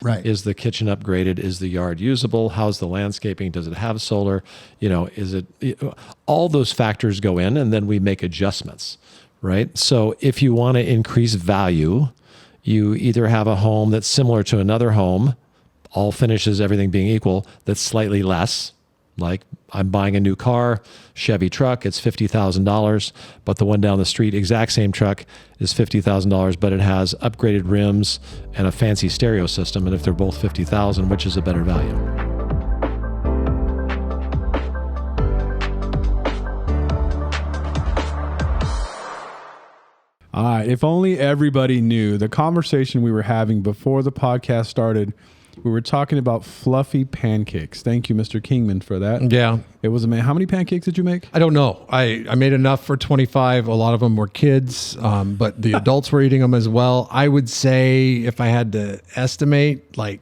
Right. Is the kitchen upgraded? Is the yard usable? How's the landscaping? Does it have solar? Is it, all those factors go in, and then we make adjustments, right? So if you want to increase value, you either have a home that's similar to another home, all finishes, everything being equal, that's slightly less. Like I'm buying a new car, Chevy truck, it's $50,000, but the one down the street, exact same truck, is $50,000, but it has upgraded rims and a fancy stereo system. And if they're both $50,000, which is a better value? All right. If only everybody knew the conversation we were having before the podcast started. We were talking about fluffy pancakes. Thank you, Mr. Kingman, for that. Yeah. It was amazing. How many pancakes did you make? I don't know. I made enough for 25. A lot of them were kids, but the adults were eating them as well. I would say, if I had to estimate, like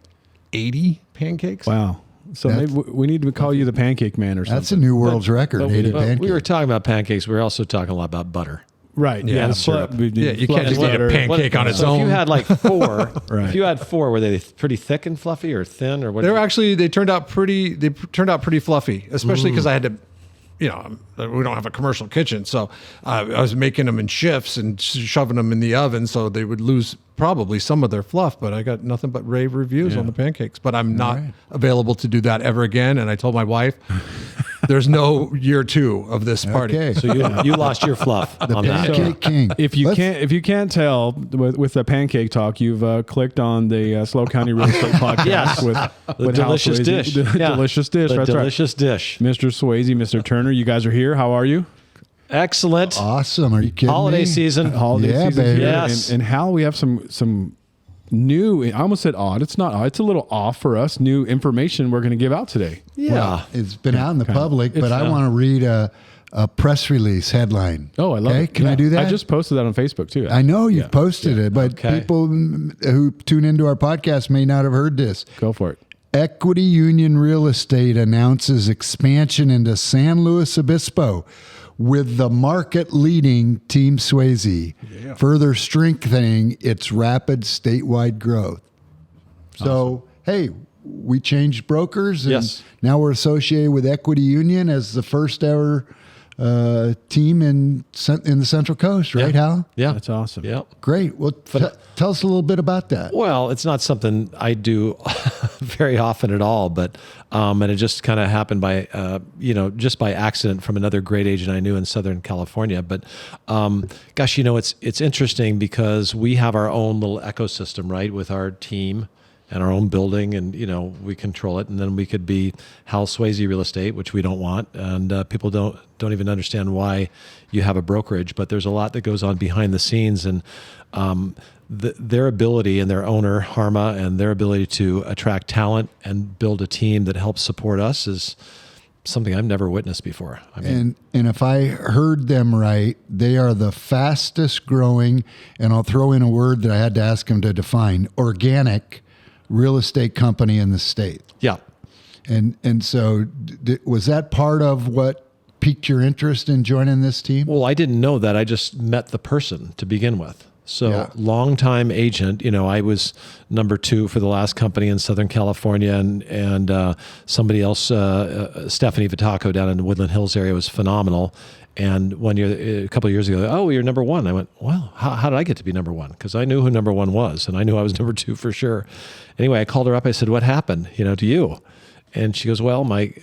80 pancakes. Wow. So maybe we need to call you the Pancake Man or something. That's a new world's record. 80 pancakes. We were talking about pancakes. We were also talking a lot about butter. Right. Yeah. syrup. You can't just eat a pancake on its own. If you had like 4, Right. if you had 4, were they pretty thick and fluffy or thin or what? They turned out pretty fluffy, especially because I had to, we don't have a commercial kitchen. So I was making them in shifts and shoving them in the oven so they would lose probably some of their fluff, but I got nothing but rave reviews on the pancakes. But I'm not available to do that ever again. And I told my wife, there's no year 2 of this party. Okay. So you lost your fluff The on that. Pancake King. If you can't tell with the pancake talk, you've clicked on the Slow County Real Estate Podcast Yes. with Hal delicious Sweasey. dish. The Yeah. delicious dish. The That's delicious dish. right. Mr. Sweasey, Mr. Turner, you guys are here. How are you? Excellent. Awesome. Are you kidding Holiday me? season. Holiday Yeah, season baby. here. Yes. And Hal, we have some new, I almost said odd. It's not odd. It's a little off for us. New information we're going to give out today. Yeah. It's been out in the public, but I It's- want to read a press release headline. Oh, I love it. Can I do that? I just posted that on Facebook too. I know you've posted it, but Okay. people who tune into our podcast may not have heard this. Go for it. Equity Union Real Estate announces expansion into San Luis Obispo with the market-leading Team Sweasey, further strengthening its rapid statewide growth. So, hey, we changed brokers, and Yes. now we're associated with Equity Union as the first ever team in the Central Coast, right, Hal? Yeah. That's awesome. Yeah. Great. Well, tell us a little bit about that. Well, it's not something I do very often at all, but and it just kind of happened by just by accident from another great agent I knew in Southern California. But gosh, it's interesting because we have our own little ecosystem, right, with our team and our own building, and we control it, and then we could be Hal Sweasey Real Estate, which we don't want, and people don't even understand why you have a brokerage, but there's a lot that goes on behind the scenes, and their ability and their owner Harma and their ability to attract talent and build a team that helps support us is something I've never witnessed before. I mean, And if I heard them right, they are the fastest growing, and I'll throw in a word that I had to ask them to define, organic real estate company in the state. yeah. And so was that part of what piqued your interest in joining this team? Well, I didn't know that. I just met the person to begin with. So Yeah. longtime agent, I was number 2 for the last company in Southern California, and somebody else, Stephanie Vitaco down in the Woodland Hills area, was phenomenal. And a couple of years ago, oh, you're number 1. I went, well, how did I get to be number 1? Because I knew who number 1 was, and I knew I was number 2 for sure. Anyway, I called her up. I said, what happened, to you? And she goes, well, my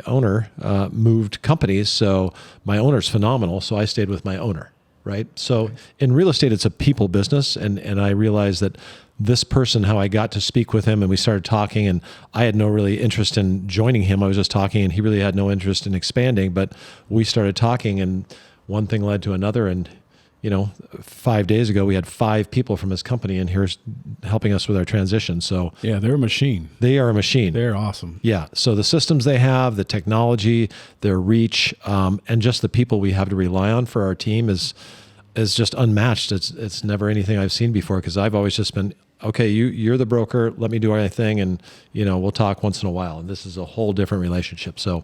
owner moved companies, so my owner's phenomenal, so I stayed with my owner, right? So in real estate, it's a people business, and I realized that this person, how I got to speak with him, and we started talking, and I had no really interest in joining him. I was just talking, and he really had no interest in expanding, but we started talking, and one thing led to another, and 5 days ago, we had 5 people from his company in here helping us with our transition. So Yeah, they're a machine. they are a machine. They're awesome. Yeah. So the systems they have, the technology, their reach, and just the people we have to rely on for our team is just unmatched. It's never anything I've seen before, because I've always just been, okay, you're the broker, let me do our thing, and we'll talk once in a while. And this is a whole different relationship. So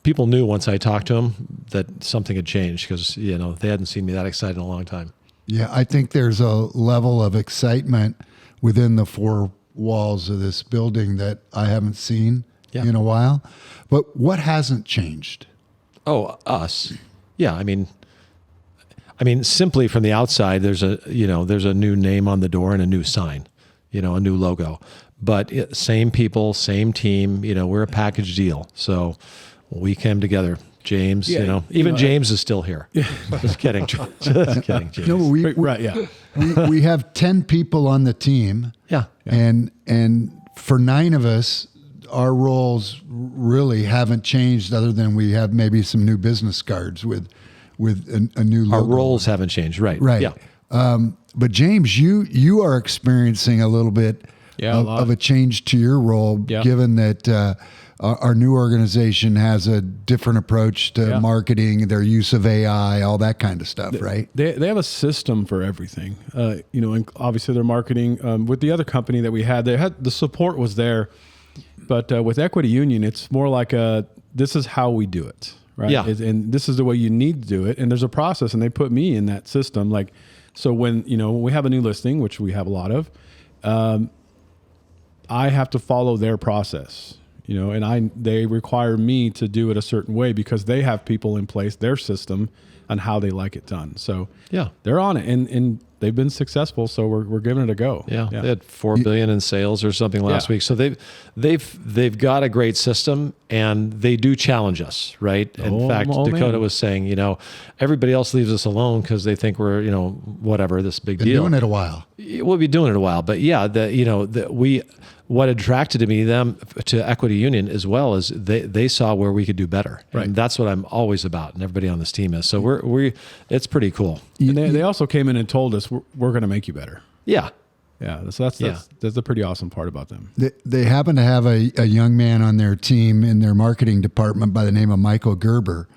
people knew once I talked to them that something had changed, because they hadn't seen me that excited in a long time. Yeah, I think there's a level of excitement within the four walls of this building that I haven't seen Yeah. in a while. But what hasn't changed? Oh, us. Yeah. I mean, simply from the outside, there's a new name on the door and a new sign, a new logo, but same people, same team, we're a package deal. So we came together. James, James is still here. Just kidding. Just kidding, James. No, Right. Yeah. we have 10 people on the team. Yeah. And for 9 of us, our roles really haven't changed other than we have maybe some new business cards with a new logo. Our roles haven't changed. Right. Right. Yeah. But James, you are experiencing a little bit of a change to your role, given that our new organization has a different approach to marketing, their use of AI, all that kind of stuff, right? They have a system for everything. And obviously their marketing with the other company that we had, the support was there, but with Equity Union, it's more like this is how we do it, right? Yeah. And this is the way you need to do it. And there's a process, and they put me in that system. So when we have a new listing, which we have a lot of, I have to follow their process. And they require me to do it a certain way because they have people in place, their system, on how they like it done. So they're on it, and they've been successful. So we're giving it a go. Yeah. They had $4 billion in sales or something last week. So they've got a great system, and they do challenge us, right? In fact, Dakota was saying, everybody else leaves us alone because they think we're, whatever, this big Been deal. doing it a while. We'll be doing it a while, but what attracted them to Equity Union as well is they saw where we could do better, right? And that's what I'm always about, and everybody on this team is. So it's pretty cool. And they also came in and told us we're going to make you better. Yeah, yeah. So that's the pretty awesome part about them. They happen to have a young man on their team in their marketing department by the name of Michael Gerber.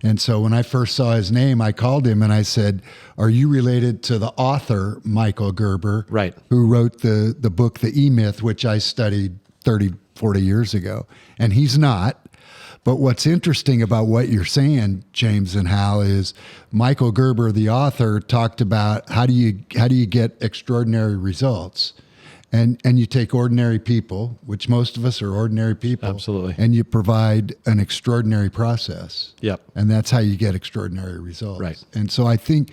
And so when I first saw his name, I called him and I said, "Are you related to the author, Michael Gerber, right, who wrote the book, The E-Myth, which I studied 30, 40 years ago?" And he's not. But what's interesting about what you're saying, James and Hal, is Michael Gerber, the author, talked about how do you get extraordinary results. And you take ordinary people, which most of us are ordinary people. Absolutely. And you provide an extraordinary process. Yep. And that's how you get extraordinary results. Right. And so I think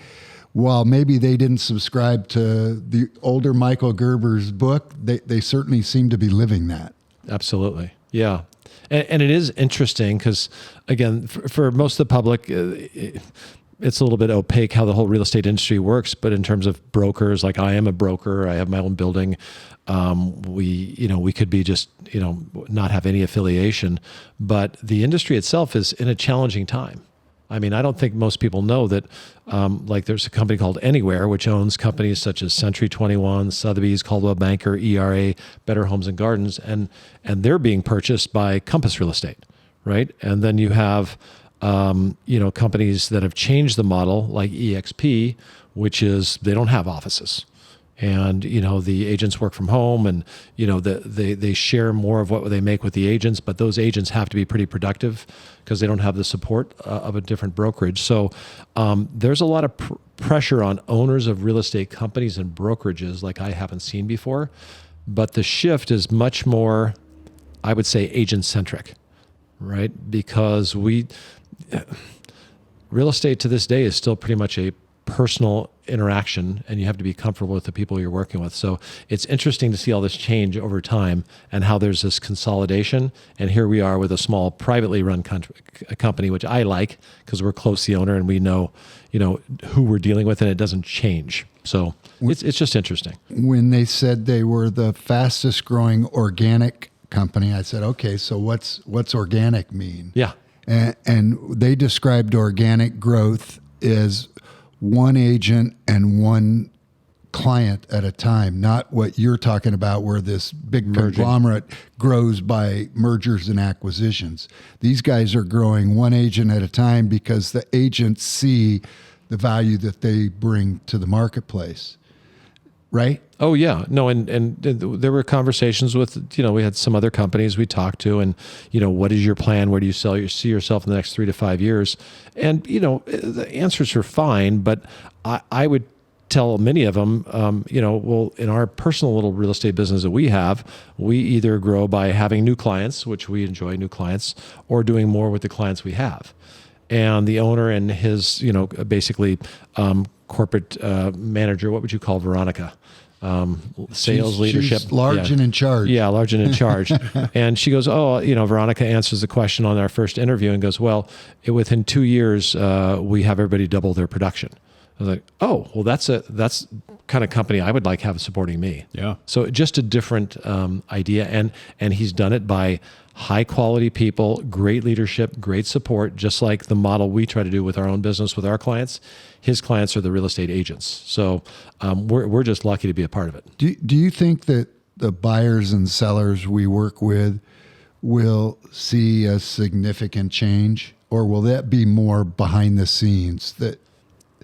while maybe they didn't subscribe to the older Michael Gerber's book, they certainly seem to be living that. Absolutely. Yeah. And it is interesting because, again, for most of the public, it's a little bit opaque how the whole real estate industry works. But in terms of brokers, like I am a broker, I have my own building. We could be just, not have any affiliation, but the industry itself is in a challenging time. I mean, I don't think most people know that, there's a company called Anywhere, which owns companies such as Century 21, Sotheby's, Coldwell Banker, ERA, Better Homes and Gardens, and they're being purchased by Compass Real Estate, right? And then you have, companies that have changed the model, like EXP, which is they don't have offices. And, the agents work from home, and, they share more of what they make with the agents, but those agents have to be pretty productive because they don't have the support of a different brokerage. So there's a lot of pressure on owners of real estate companies and brokerages like I haven't seen before. But the shift is much more, I would say, agent-centric, right? Because real estate to this day is still pretty much a personal interaction, and you have to be comfortable with the people you're working with. So it's interesting to see all this change over time and how there's this consolidation. And here we are with a small privately run company, which I like because we're close to the owner and we know, who we're dealing with, and it doesn't change. So it's just interesting. When they said they were the fastest growing organic company, I said, okay, so what's organic mean? Yeah. And they described organic growth as one agent and one client at a time, not what you're talking about where this big conglomerate grows by mergers and acquisitions. These guys are growing one agent at a time because the agents see the value that they bring to the marketplace. Right? Oh yeah, no, and there were conversations with, we had some other companies we talked to, and what is your plan? Where do you see yourself in the next 3 to 5 years? And the answers are fine, but I would tell many of them, well, in our personal little real estate business that we have, we either grow by having new clients, which we enjoy new clients, or doing more with the clients we have. And the owner and his, basically corporate manager, what would you call Veronica? Sales leadership. She's large and in charge. Yeah, large and in charge. And she goes, Veronica answers the question on our first interview and goes, well, within 2 years, we have everybody double their production. I was like, oh, well, that's kind of company I would like to have supporting me. Yeah. So just a different idea. And he's done it by high quality people, great leadership, great support, just like the model we try to do with our own business with our clients. His clients are the real estate agents. So we're just lucky to be a part of it. Do you think that the buyers and sellers we work with will see a significant change, or will that be more behind the scenes? That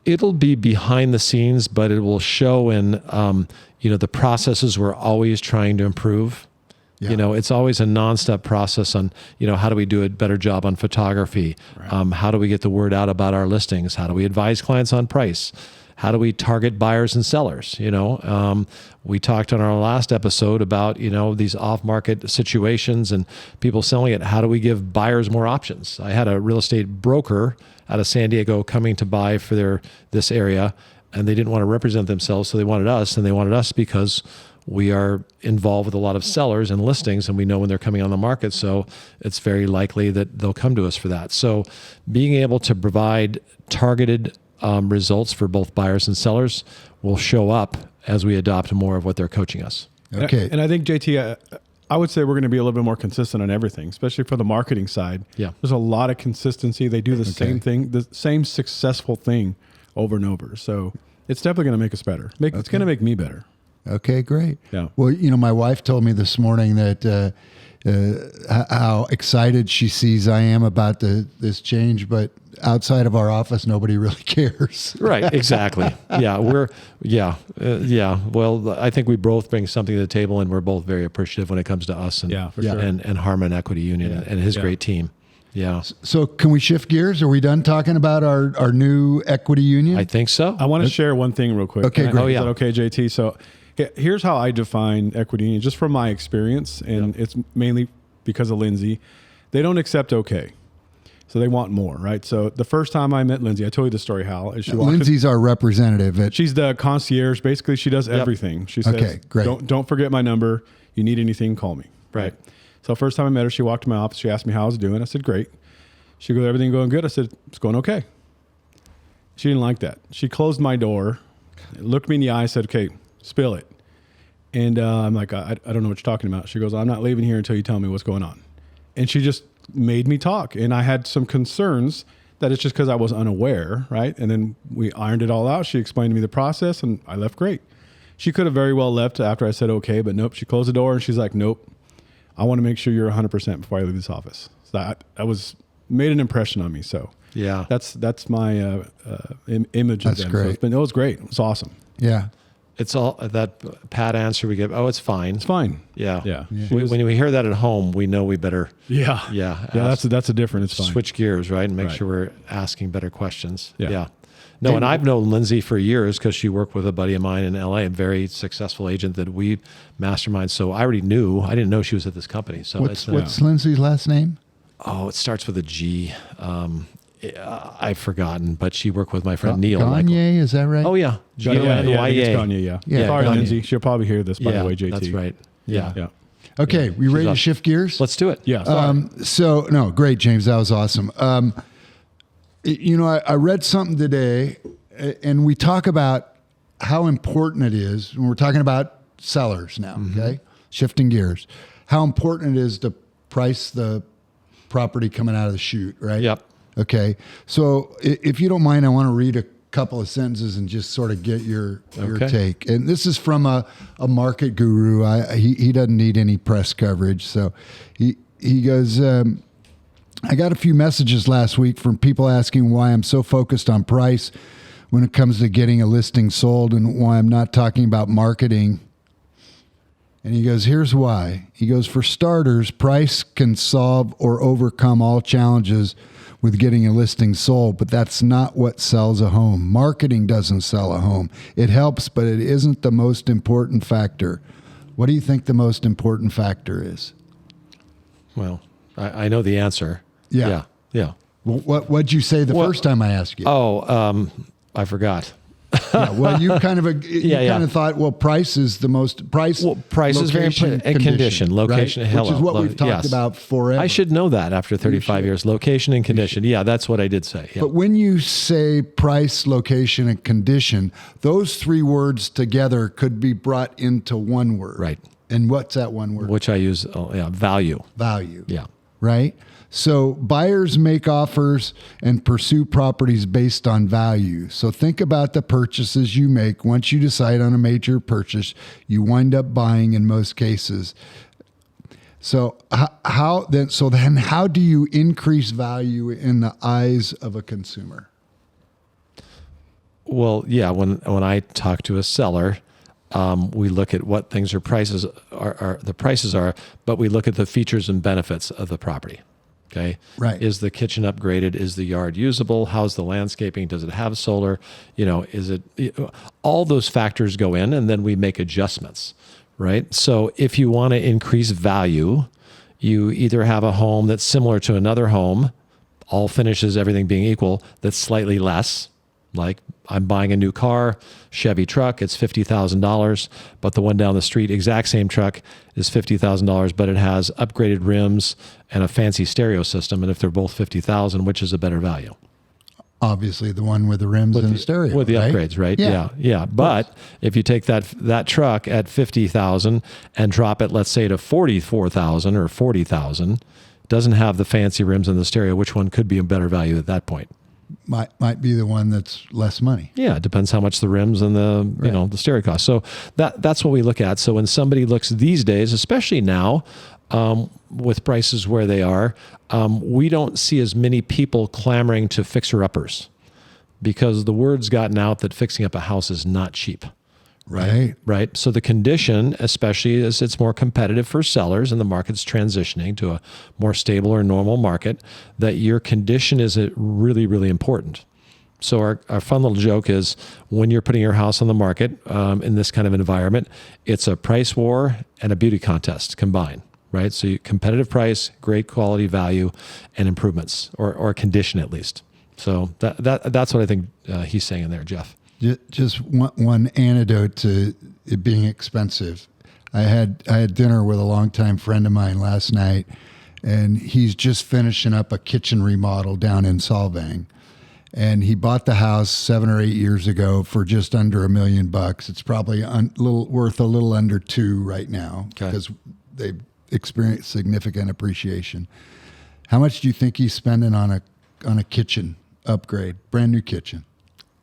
it'll be behind the scenes, but it will show in the processes we're always trying to improve. Yeah. It's always a nonstop process on, how do we do a better job on photography? Right. How do we get the word out about our listings? How do we advise clients on price? How do we target buyers and sellers? We talked on our last episode about, these off-market situations and people selling it. How do we give buyers more options? I had a real estate broker out of San Diego coming to buy for this area, and they didn't want to represent themselves, so they wanted us, and they wanted us because we are involved with a lot of sellers and listings, and we know when they're coming on the market. So it's very likely that they'll come to us for that. So being able to provide targeted results for both buyers and sellers will show up as we adopt more of what they're coaching us. Okay. And I think, JT, I would say we're going to be a little bit more consistent on everything, especially for the marketing side. Yeah. There's a lot of consistency. They do the same thing, the same successful thing over and over. So it's definitely going to make us better. It's going to make me better. Okay, great. Yeah. Well, my wife told me this morning that how excited she sees I am about this change, but outside of our office, nobody really cares. Right. Exactly. Yeah. Well, I think we both bring something to the table, and we're both very appreciative when it comes to us and sure. and Harmon Equity Union and his great team. Yeah. So can we shift gears? Are we done talking about our new equity union? I think so. I want to share one thing real quick. Okay, great. Is that okay, JT? So here's how I define equity union, just from my experience, and it's mainly because of Lindsay. They don't accept okay. So they want more, right? So the first time I met Lindsay, I told you the story, Hal. Lindsay's our representative. She's the concierge. Basically, she does everything. She says, okay, great. Don't forget my number. You need anything, call me. Right. So first time I met her, she walked to my office. She asked me how I was doing. I said, great. She goes, everything going good? I said, it's going okay. She didn't like that. She closed my door, looked me in the eye, said, okay, spill it. And I'm like, I don't know what you're talking about. She goes, I'm not leaving here until you tell me what's going on. And she just made me talk. And I had some concerns that it's just because I was unaware, right? And then we ironed it all out. She explained to me the process, and I left great. She could have very well left after I said okay, but nope. She closed the door, and she's like, nope, I want to make sure you're 100% before I leave this office. So that made an impression on me. So yeah, that's my image of them. Great. So it was great. It was awesome. Yeah. It's all that pat answer we give. Oh, it's fine. It's fine. Yeah. Yeah. When we hear that at home, we know we better. Yeah. Yeah. That's a different. It's fine. Switch gears, right, and make sure we're asking better questions. Yeah. No, and I've known Lindsay for years because she worked with a buddy of mine in LA, a very successful agent that we mastermind. So I already knew. I didn't know she was at this company. So what's Lindsay's last name? Oh, it starts with a G. I've forgotten, but she worked with my friend Neil. Gagne, is that right? Oh yeah, Gagne. Yeah. Sorry, Gagne. Lindsay. She'll probably hear this. By the way, JT. That's right. Yeah. Okay, we ready to shift gears? Let's do it. Yeah. Great, James. That was awesome. I read something today, and we talk about how important it is when we're talking about sellers now. Okay, shifting gears. How important it is to price the property coming out of the chute, right? Yep. Okay. So if you don't mind, I want to read a couple of sentences and just sort of get your take. And this is from a market guru. He doesn't need any press coverage. So he goes, I got a few messages last week from people asking why I'm so focused on price when it comes to getting a listing sold and why I'm not talking about marketing And he goes, here's why. He goes, for starters, price can solve or overcome all challenges with getting a listing sold, but that's not what sells a home. Marketing doesn't sell a home. It helps, but it isn't the most important factor. What do you think the most important factor is? Well, I know the answer. Yeah. Yeah. Well, what'd you say the first time I asked you? I forgot. Yeah, well, you kind of kind of thought, well, price is the most price. Well, price is very important, and condition, location, right? Which is what we've talked about forever. I should know that after 35 years. Location and condition. Yeah, that's what I did say. Yeah. But when you say price, location, and condition, those three words together could be brought into one word. Right. And what's that one word? Which I use, value. Value. Yeah. Right? So buyers make offers and pursue properties based on value. So think about the purchases you make. Once you decide on a major purchase, you wind up buying in most cases. So how do you increase value in the eyes of a consumer? Well, yeah, when I talk to a seller, we look at what things the prices are, but we look at the features and benefits of the property. Okay. Right. Is the kitchen upgraded? Is the yard usable? How's the landscaping? Does it have solar? Is it, all those factors go in, and then we make adjustments, right? So if you want to increase value, you either have a home that's similar to another home, all finishes, everything being equal, that's slightly less. Like I'm buying a new car, Chevy truck, it's $50,000, but the one down the street, exact same truck, is $50,000, but it has upgraded rims and a fancy stereo system. And if they're both $50,000, which is a better value? Obviously, the one with the rims and the stereo, with the right? upgrades, right? Yeah. But if you take that truck at $50,000 and drop it, let's say, to $44,000 or $40,000, doesn't have the fancy rims and the stereo, which one could be a better value at that point? Might be the one that's less money. Yeah, it depends how much the rims and the the stereo cost. So that's what we look at. So when somebody looks these days, especially now, with prices where they are, we don't see as many people clamoring to fixer-uppers because the word's gotten out that fixing up a house is not cheap. Right. So the condition, especially as it's more competitive for sellers and the market's transitioning to a more stable or normal market, that your condition is really, really important. So our fun little joke is when you're putting your house on the market in this kind of environment, it's a price war and a beauty contest combined, right? So competitive price, great quality, value, and improvements, or condition at least. So that's what I think he's saying in there, Jeff. Just one antidote to it being expensive. I had dinner with a longtime friend of mine last night, and he's just finishing up a kitchen remodel down in Solvang. And he bought the house 7 or 8 years ago for just under $1 million. It's probably worth a little under $2 million right now because they've experienced significant appreciation. How much do you think he's spending on a kitchen upgrade, brand new kitchen?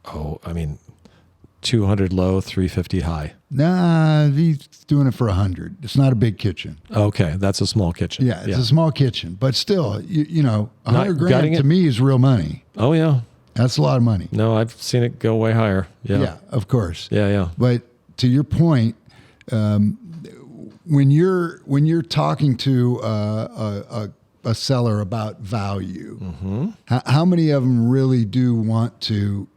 Oh, I mean, 200 low, 350 high. Nah, he's doing it for 100. It's not a big kitchen. Okay, that's a small kitchen. Yeah, it's a small kitchen, but still, you know, $100,000 to me is real money. Oh yeah, that's a lot of money. No, I've seen it go way higher. Yeah, of course. Yeah. But to your point, when you're talking to a seller about value, how many of them really do want to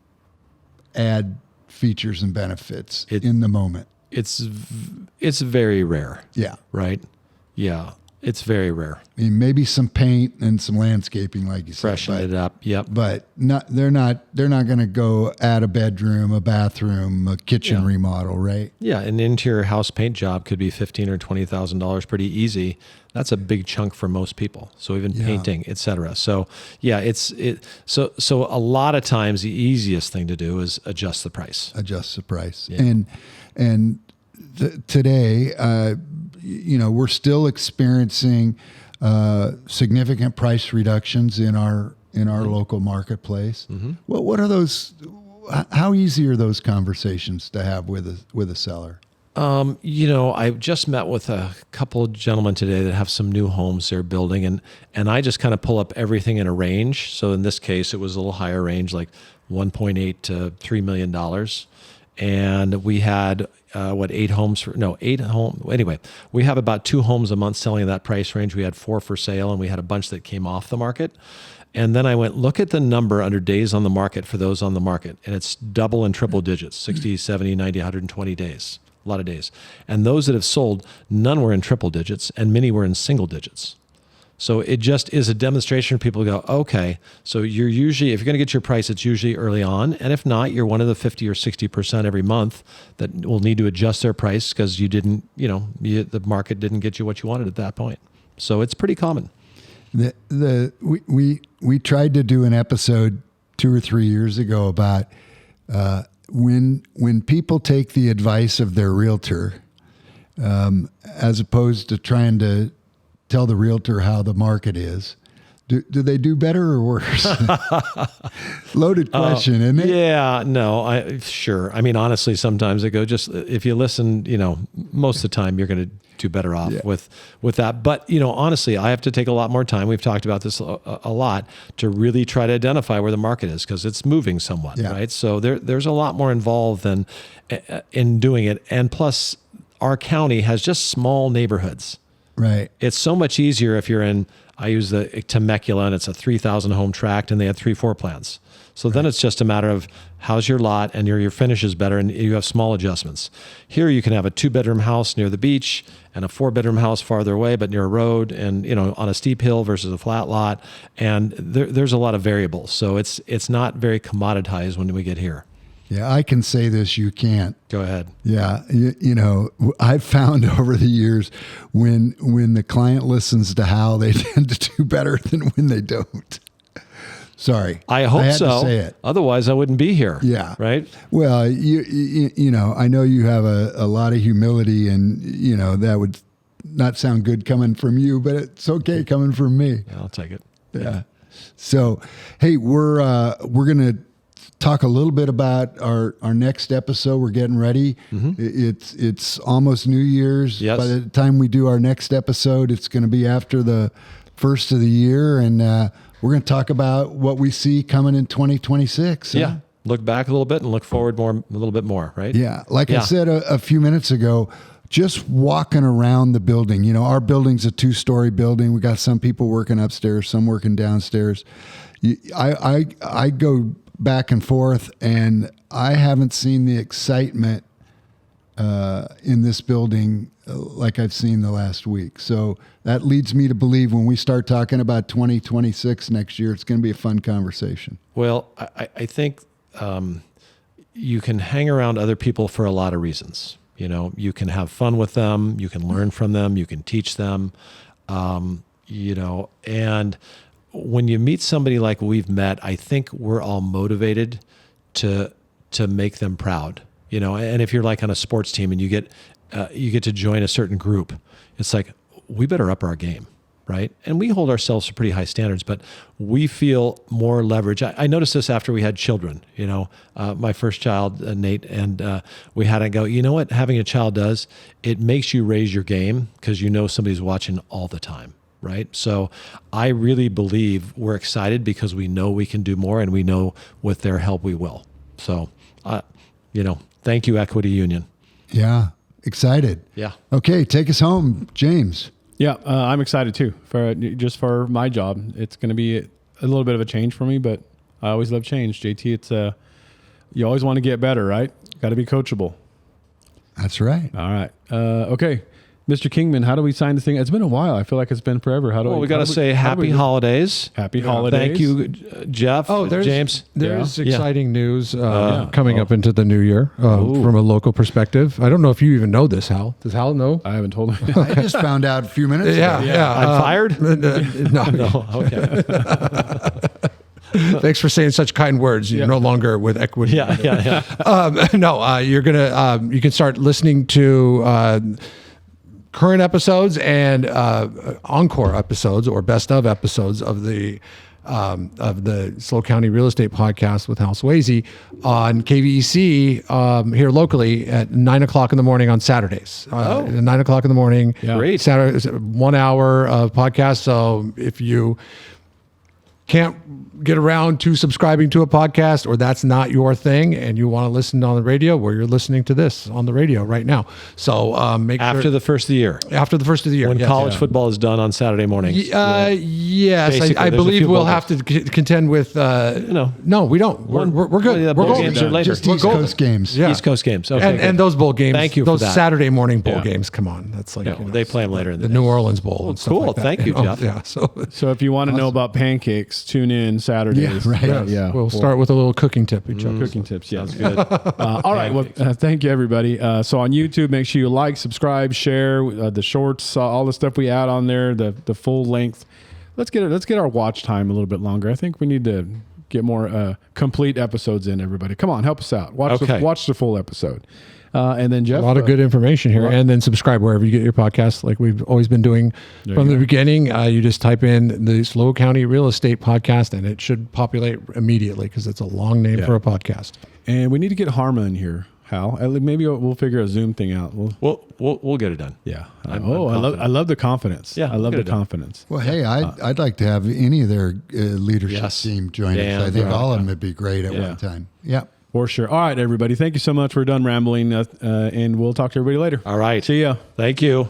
add features and benefits in the moment? It's very rare. Yeah. Right? Yeah. It's very rare. I mean, maybe some paint and some landscaping, like you said. Freshen it up. Yep. But they're not going to go add a bedroom, a bathroom, a kitchen remodel, right? Yeah, an interior house paint job could be $15,000 or $20,000, pretty easy. That's a big chunk for most people. So even painting, et cetera. So so a lot of times the easiest thing to do is adjust the price. Yeah. And today, we're still experiencing significant price reductions in our local marketplace. What are those? How easy are those conversations to have with a seller? I just met with a couple of gentlemen today that have some new homes they're building, and I just kind of pull up everything in a range. So in this case, it was a little higher range, like $1.8 to $3 million. and we had 8 homes anyway, we have about 2 homes a month selling in that price range. We had 4 for sale, and we had a bunch that came off the market. And then I went, look at the number under days on the market for those on the market, and it's double and triple digits, 60, 70, 90, 120 days, a lot of days. And those that have sold, none were in triple digits and many were in single digits. So it just is a demonstration for people to go, okay, so you're usually, if you're going to get your price, it's usually early on. And if not, you're one of the 50 or 60% every month that will need to adjust their price because you didn't, the market didn't get you what you wanted at that point. So it's pretty common. We tried to do an episode 2 or 3 years ago about when people take the advice of their realtor, as opposed to trying to tell the realtor how the market is. Do they do better or worse? Loaded question, isn't it? Yeah, no, sure. I mean, honestly, sometimes I go, just if you listen, most of the time you're going to do better off with that. But, honestly, I have to take a lot more time. We've talked about this a lot to really try to identify where the market is because it's moving somewhat, right? So there's a lot more involved than in doing it. And plus, our county has just small neighborhoods. Right. It's so much easier if you're in, I use the Temecula, and it's a 3,000 home tract, and they have 3 floor plans. So then it's just a matter of how's your lot, and your finish is better, and you have small adjustments. Here you can have a 2-bedroom house near the beach and a 4-bedroom house farther away, but near a road, and on a steep hill versus a flat lot, and there's a lot of variables. So it's not very commoditized when we get here. Yeah, I can say this, you can't. Go ahead. Yeah, I've found over the years when the client listens to Hal, they tend to do better than when they don't. Sorry. I hope had so. To say it. Otherwise, I wouldn't be here. Yeah. Right? Well, I know you have a lot of humility, and, that would not sound good coming from you, but it's okay coming from me. Yeah, I'll take it. Yeah. So, hey, we're going to talk a little bit about our next episode. We're getting ready. Mm-hmm. It's almost New Year's. Yes. By the time we do our next episode, it's going to be after the first of the year, and we're going to talk about what we see coming in 2026. Yeah. Look back a little bit and look forward a little bit more, right? Yeah. Like I said a few minutes ago, just walking around the building. Our building's a 2-story building. We got some people working upstairs, some working downstairs. I go back and forth, and I haven't seen the excitement in this building like I've seen the last week. So that leads me to believe when we start talking about 2026 next year, it's going to be a fun conversation. Well, I think you can hang around other people for a lot of reasons. You can have fun with them, you can learn from them, you can teach them, and when you meet somebody like we've met, I think we're all motivated to make them proud, and if you're like on a sports team and you get to join a certain group, it's like, we better up our game, right? And we hold ourselves to pretty high standards, but we feel more leverage. I noticed this after we had children, my first child, Nate, and we had to go, what having a child does? It makes you raise your game because somebody's watching all the time. Right. So I really believe we're excited because we know we can do more, and we know with their help we will. So, thank you, Equity Union. Yeah. Excited. Yeah. Okay. Take us home, James. Yeah. I'm excited too for my job. It's going to be a little bit of a change for me, but I always love change. JT, it's you always want to get better, right? Got to be coachable. That's right. All right. Okay. Mr. Kingman, how do we sign this thing? It's been a while. I feel like it's been forever. We got to say happy holidays. Happy holidays. Thank you, Jeff. James. There's exciting news coming up into the new year from a local perspective. I don't know if you even know this, Hal. Does Hal know? I haven't told him. I just found out a few minutes ago. Yeah. I'm fired? No. Okay. Thanks for saying such kind words. You're no longer with Equity. Yeah. You're gonna. You can start listening to current episodes and encore episodes or best of episodes of the SLO County Real Estate Podcast with Hal Sweasey on KVEC here locally at 9:00 in the morning on Saturdays. 9:00 in the morning. Yeah. Great. Saturday, 1 hour of podcast. So if you can't get around to subscribing to a podcast, or that's not your thing, and you want to listen on the radio, where you're listening to this on the radio right now. So make after sure the first of the year, when when college football is done on Saturday mornings. Yes, Basically, I there's a believe few we'll bowl have to contend with. No, we don't. We're good. Well, yeah, We're bowl golden. games are later. Just East Coast games. Yeah. East Coast games. Okay, good. And those bowl games. Thank you for Those that. Saturday morning bowl games. Come on, that's like they play them later in the the day. New Orleans Bowl. and stuff cool. like that, Thank you, Jeff. Yeah. So if you want to know about pancakes, tune in Saturdays. Yeah, right. Yeah. We'll start with a little cooking tip. Cooking tips. Yeah. Sounds good. All right. Well, thank you, everybody. So on YouTube, make sure you like, subscribe, share the shorts, all the stuff we add on there, the full length. Let's get our watch time a little bit longer. I think we need to get more complete episodes in. Everybody, come on, help us out. Watch the full episode. And then Jeff, A lot of good information here. And then subscribe wherever you get your podcasts, like we've always been doing from the beginning. You just type in the Slow County Real Estate Podcast, and it should populate immediately because it's a long name for a podcast. And we need to get Harma in here, Hal. Maybe we'll figure a Zoom thing out. We'll get it done. Yeah. I'm I love the confidence. Yeah, I love we'll the get it done. confidence. Well, hey, I'd like to have any of their leadership Yes. team join us. Damn I think right. all of them would be great at one time. Yeah. For sure. All right, everybody. Thank you so much. We're done rambling, and we'll talk to everybody later. All right. See ya. Thank you.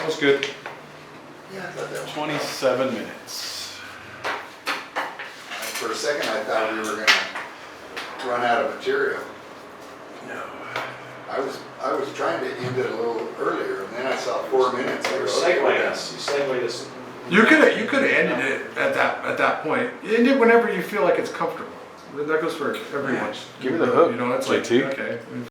That was good. Yeah, I thought that was 27 minutes. For a second, I thought we were going to run out of material. No. I was trying to end it a little earlier, and then I saw 4 minutes. You segued us. You could have ended it at that point. End it whenever you feel like it's comfortable. That goes for everyone. Give me the hook, You know, it's like, JT. okay.